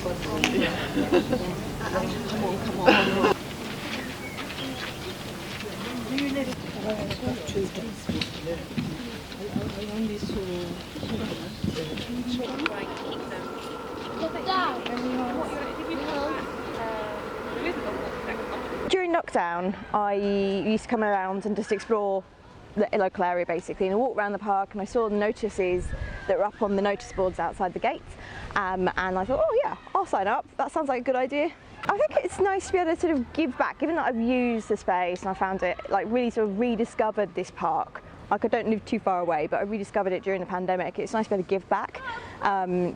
Come on. During lockdown, I used to come around and just explore the local area basically, and I walked around the park and I saw the notices that were up on the notice boards outside the gates, and I thought, oh yeah, I'll sign up, that sounds like a good idea. I think it's nice to be able to sort of give back, given that I've used the space and I found it like really sort of rediscovered this park. Like, I don't live too far away, but I rediscovered it during the pandemic. It's nice to be able to give back.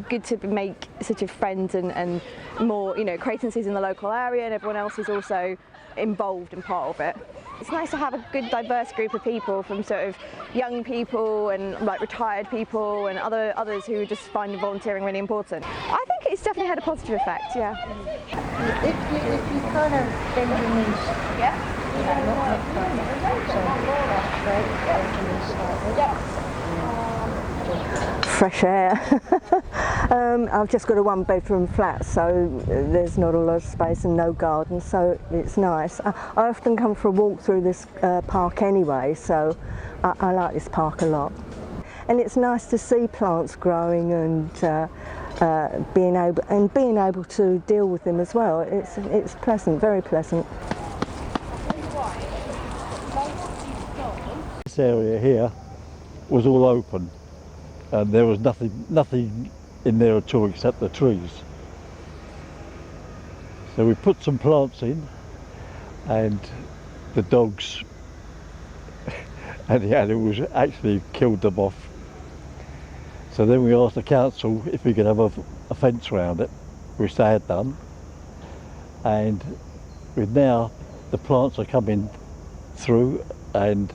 Good to make sort of friends and more, you know, acquaintances in the local area, and everyone else is also involved and part of it. It's nice to have a good diverse group of people, from sort of young people and like retired people and others who just find volunteering really important. I think it's definitely had a positive effect, yeah. If you kind of bend your knees, yeah, Fresh air. I've just got a one-bedroom flat, so there's not a lot of space and no garden, so it's nice. I often come for a walk through this park anyway, so I like this park a lot. And it's nice to see plants growing and being able to deal with them as well. It's pleasant, very pleasant. This area here was all open, and there was nothing in there at all except the trees. So we put some plants in, and the dogs and the animals actually killed them off. So then we asked the council if we could have a fence around it, which they had done, and with now the plants are coming through and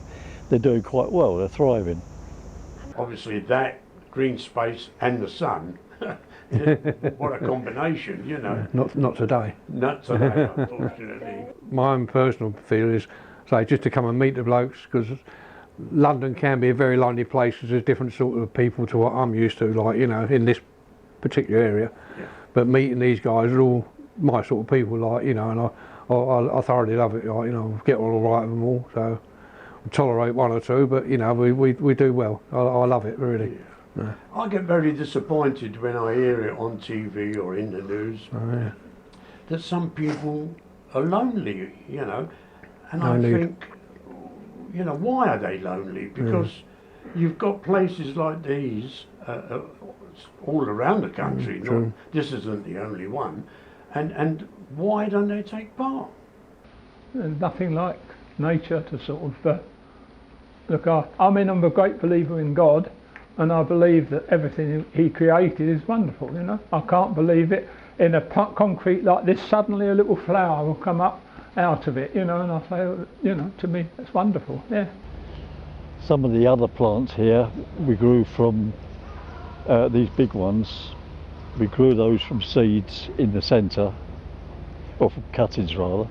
they're doing quite well, they're thriving. Obviously that green space and the sun, what a combination, you know. Not today. Not today, unfortunately. My own personal feel is, say, just to come and meet the blokes, because London can be a very lonely place. There's different sort of people to what I'm used to, like, you know, in this particular area. Yeah. But meeting these guys are all my sort of people, like, you know, and I thoroughly love it, like, you know, get on all right with them all, so we tolerate one or two, but, you know, we do well. I love it, really. Yeah. Yeah. I get very disappointed when I hear it on TV or in the news that some people are lonely, you know, and I think, you know, why are they lonely? Because you've got places like these all around the country. This isn't the only one, and why don't they take part? There's nothing like nature to sort of look after. I mean, I'm a great believer in God, and I believe that everything He created is wonderful, you know. I can't believe it. In a concrete like this, suddenly a little flower will come up out of it, you know, and I say, you know, to me, it's wonderful, yeah. Some of the other plants here we grew from these big ones. We grew those from seeds in the centre, or from cuttings rather,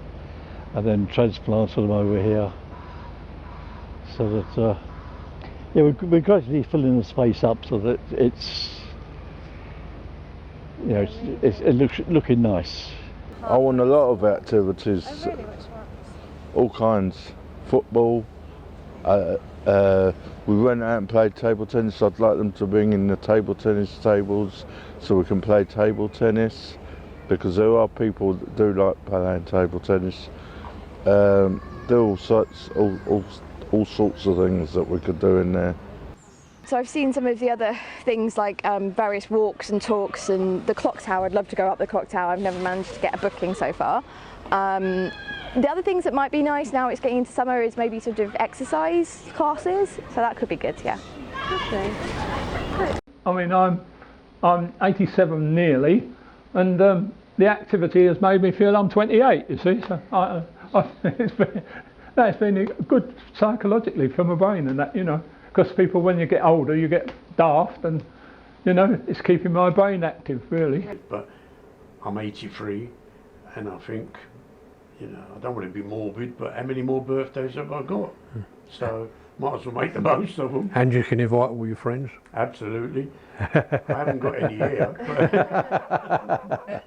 and then transplanted them over here. So that, yeah, we're gradually filling the space up so that it's, you know, it looks looking nice. I want a lot of activities, all kinds, football. We went out and played table tennis. I'd like them to bring in the table tennis tables so we can play table tennis, because there are people that do like playing table tennis. There are all sorts of things that we could do in there. So I've seen some of the other things like various walks and talks, and the clock tower. I'd love to go up the clock tower. I've never managed to get a booking so far. The other things that might be nice now it's getting into summer is maybe sort of exercise classes, so that could be good, yeah. Okay. Good. I mean, I'm 87 nearly, and the activity has made me feel I'm 28, you see, so that's been good psychologically for my brain and that, you know, because people, when you get older, you get daft, and, you know, it's keeping my brain active, really. But I'm 83, and I think, you know, I don't want to be morbid, but how many more birthdays have I got? So might as well make the most of them. And you can invite all your friends. Absolutely. I haven't got any here.